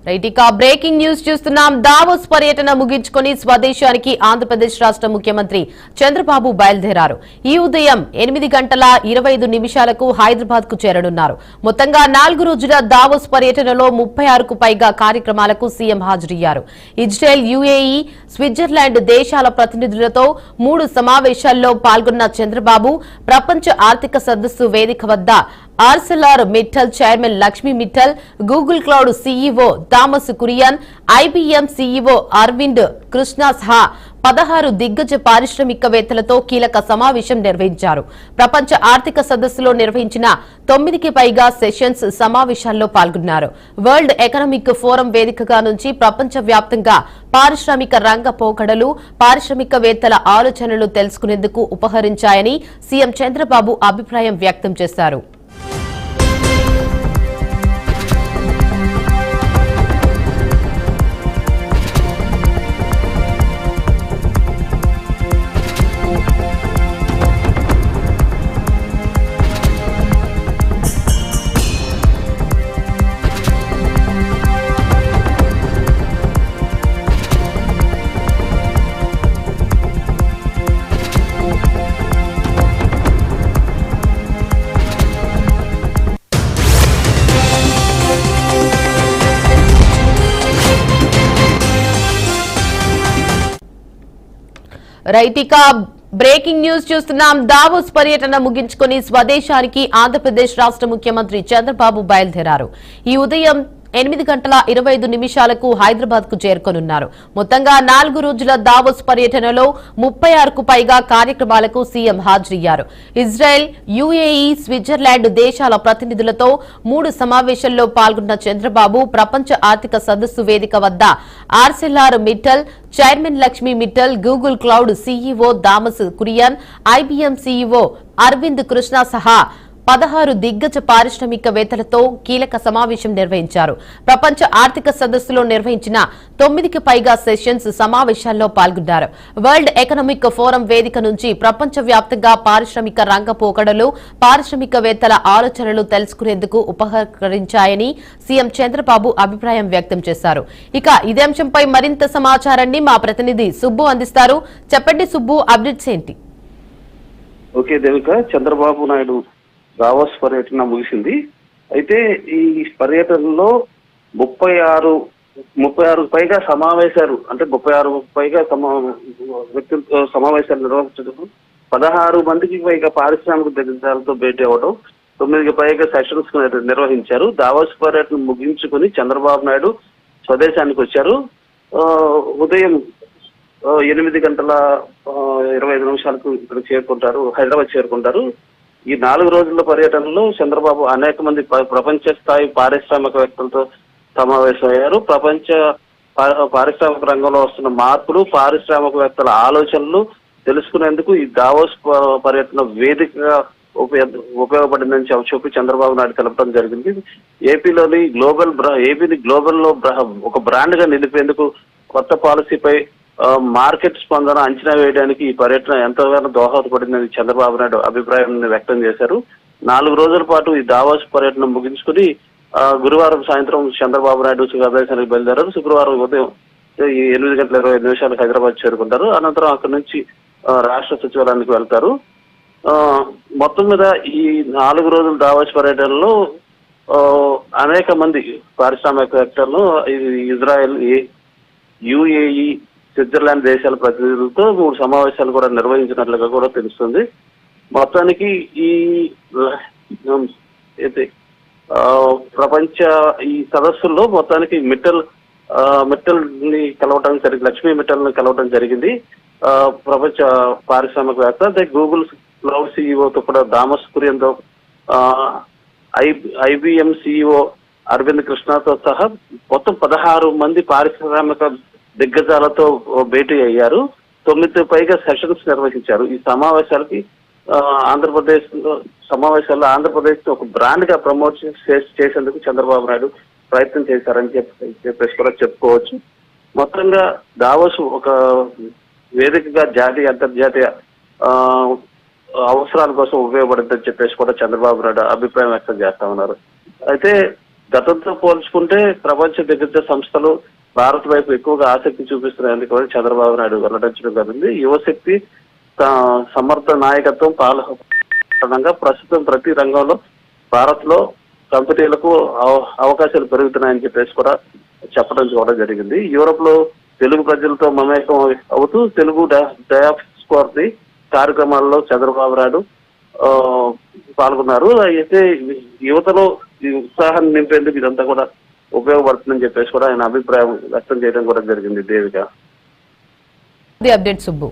Right ఇక breaking news చూస్తున్నాం. Davos పర్యటన ముగించుకొని స్వదేశానికి ఆంధ్రప్రదేశ్ రాష్ట్ర ముఖ్యమంత్రి చంద్రబాబు బయలుదేరారు. ఈ ఉదయం 8:25 హైదరాబాద్ కు చేరనున్నారు. మొత్తంగా 4 రోజుల దావోస్ పర్యటనలో 36కు పైగా కార్యక్రమాలకు సీఎం హాజరయ్యారు. ఇజ్రాయెల్, యుఏఈ, స్విట్జర్లాండ్ దేశాల ప్రతినిధులతో 3 సమావేశాల్లో పాల్గొన్న చంద్రబాబు ప్రపంచ ఆర్థిక సదస్సు వేదిక వద్ద Arcelor Mittal chairman Lakshmi Mittal, Google Cloud CEO Thomas Kurian, IBM CEO Arvind Krishna సహా 16 దిగ్గజ పారిశ్రామికవేత్తలతో కీలక సమావేశం నిర్వహించారు. ప్రపంచ ఆర్థిక సదస్సులో నిర్వహించిన 9కి పైగా సెషన్స్ సమావేశాల్లో పాల్గొన్నారు. వరల్డ్ ఎకనామిక్ ఫోరం వేదికగా నుంచి ప్రపంచ వ్యాప్తంగా పారిశ్రామిక రంగ పోకడలు, పారిశ్రామికవేత్తల ఆలోచనలు తెలుసుకునేందుకు ఉపకరించాయని సీఎం చంద్రబాబు అభిప్రాయం వ్యక్తం చేశారు. రైట్ ఇక బ్రేకింగ్ న్యూస్ చూస్తున్నాం. దావోస్ పర్యటన ముగించుకొని స్వదేశానికి ఆంధ్రప్రదేశ్ రాష్ట్ర ముఖ్యమంత్రి చంద్రబాబు బయలుదేరారు. ఈ ఉదయం 8:25 హైదరాబాద్ కు చేరుకోనున్నారు. మొత్తంగా 4 రోజుల దావోస్ పర్యటనలో 36కు పైగా కార్యక్రమాలకు సీఎం హాజరయ్యారు. ఇజ్రాయెల్, యుఏఈ, స్విట్జర్లాండ్ దేశాల ప్రతినిధులతో 3 సమావేశాల్లో పాల్గొన్న చంద్రబాబు ప్రపంచ ఆర్థిక సదస్సు వేదిక వద్ద Arcelor Mittal chairman Lakshmi Mittal, Google Cloud CEO Thomas Kurian, IBM CEO Arvind Krishna సహా 16 దిగ్గజ పారిశ్రామికవేత్తలతో కీలక సమావేశం నిర్వహించారు. ప్రపంచ ఆర్థిక సదస్సులో నిర్వహించిన 9కి పైగా సెషన్స్ సమావేశాల్లో పాల్గొన్నారు. వరల్డ్ ఎకనామిక్ ఫోరం వేదిక నుంచి ప్రపంచ వ్యాప్తంగా పారిశ్రామిక రంగ పోకడలు, పారిశ్రామికవేత్తల ఆలోచనలు తెలుసుకునేందుకు ఉపకరించాయని సీఎం చంద్రబాబు అభిప్రాయం వ్యక్తం చేశారు. ఇక ఇదే అంశంపై మరింత సమాచారాన్ని మా ప్రతినిధి సుబ్బు అందిస్తారు. చెప్పండి సుబ్బు, అప్డేట్స్ ఏంటి? ఓకే దేవిక, చంద్రబాబు నాయుడు దావోస్ పర్యటన ముగిసింది. అయితే ఈ పర్యటనలో 36 పైగా సమావేశాలు, అంటే 36 పైగా వ్యక్తులతో సమావేశాలు నిర్వహించడం, 16 మందికి పైగా పారిశ్రామిక దిగ్గజాలతో భేటీ అవ్వడం, 9కి పైగా సెషన్స్ నిర్వహించారు. దావోస్ పర్యటన ముగించుకుని చంద్రబాబు నాయుడు స్వదేశానికి వచ్చారు. ఉదయం 8:25 ఇక్కడ చేరుకుంటారు, హైదరాబాద్ చేరుకుంటారు. ఈ 4 రోజుల పర్యటనలో చంద్రబాబు అనేక మంది ప్రపంచ స్థాయి పారిశ్రామికవేత్తలతో సమావేశమయ్యారు. ప్రపంచ పారిశ్రామిక రంగంలో వస్తున్న మార్పులు, పారిశ్రామికవేత్తల ఆలోచనలు తెలుసుకునేందుకు ఈ దావోస్ పర్యటన వేదికగా ఉపయోగపడిందని చెప్పి చంద్రబాబు నాయుడు తెలపడం జరిగింది. ఏపీని గ్లోబల్ లో ఒక బ్రాండ్ గా నిలిపేందుకు కొత్త పాలసీపై మార్కెట్ స్పందన అంచనా వేయడానికి ఈ పర్యటన ఎంతగానో దోహదపడిందని చంద్రబాబు నాయుడు అభిప్రాయాన్ని వ్యక్తం చేశారు. 4 రోజుల పాటు ఈ దావోస్ పర్యటన ముగించుకుని గురువారం సాయంత్రం చంద్రబాబు నాయుడు స్వదేశానికి బయలుదేరారు. శుక్రవారం ఉదయం 8:25 హైదరాబాద్ చేరుకుంటారు. అనంతరం అక్కడి నుంచి రాష్ట్ర సచివాలయానికి వెళ్తారు. మొత్తం మీద ఈ 4 రోజుల దావోస్ పర్యటనలో అనేక మంది పారిశ్రామికవేత్తలను ఇజ్రాయెల్, యుఏఈ, స్విట్జర్లాండ్ దేశాల ప్రతినిధులతో 3 సమావేశాలు కూడా నిర్వహించినట్లుగా కూడా తెలుస్తుంది. మొత్తానికి ఈ ప్రపంచ ఈ సదస్సుల్లో మొత్తానికి మిట్టల్ ని కలవటం జరిగింది, లక్ష్మీ మిట్టల్ ని కలవటం జరిగింది. ప్రపంచ పారిశ్రామికవేత్త, అంటే గూగుల్ క్లౌడ్ సీఈఓతో కూడా థామస్ కురియన్తో, ఐబీఎం సీఈఓ అరవింద్ కృష్ణతో సహా మొత్తం 16 మంది పారిశ్రామిక దిగ్గజాలతో భేటీ అయ్యారు. 9 పైగా సెషన్స్ నిర్వహించారు. ఈ సమావేశాలకి ఆంధ్రప్రదేశ్ ఒక బ్రాండ్ గా ప్రమోట్ చేసేందుకు చంద్రబాబు నాయుడు ప్రయత్నం చేశారని చెప్పేసి కూడా చెప్పుకోవచ్చు. మొత్తంగా దావోస్ ఒక వేదికగా జాతీయ, అంతర్జాతీయ అవసరాల కోసం ఉపయోగపడుతుందని చెప్పేసి కూడా చంద్రబాబు నాయుడు అభిప్రాయం వ్యక్తం చేస్తా ఉన్నారు. అయితే గతంతో పోల్చుకుంటే ప్రపంచ దిగ్గజ సంస్థలు భారత్ వైపు ఎక్కువగా ఆసక్తి చూపిస్తున్నాయని కూడా చంద్రబాబు నాయుడు వెల్లడించడం జరిగింది. యువశక్తి సమర్థ నాయకత్వం పాలన ప్రస్తుతం ప్రతి రంగంలో భారత్ లో కంపెనీలకు అవకాశాలు పెరుగుతున్నాయని చెప్పేసి కూడా చెప్పడం కూడా జరిగింది. యూరోప్ లో తెలుగు ప్రజలతో మమేకం అవుతూ తెలుగు డయాస్పోరా కార్యక్రమాల్లో చంద్రబాబు నాయుడు పాల్గొన్నారు. అయితే యువతలో ఈ ఉత్సాహాన్ని నింపేందుకు ఇదంతా కూడా ఉపయోగపడుతుందని చెప్పేసి కూడా ఆయన అభిప్రాయం వ్యక్తం చేయడం కూడా జరిగింది. దేవిక అప్డేట్ సుబ్బు.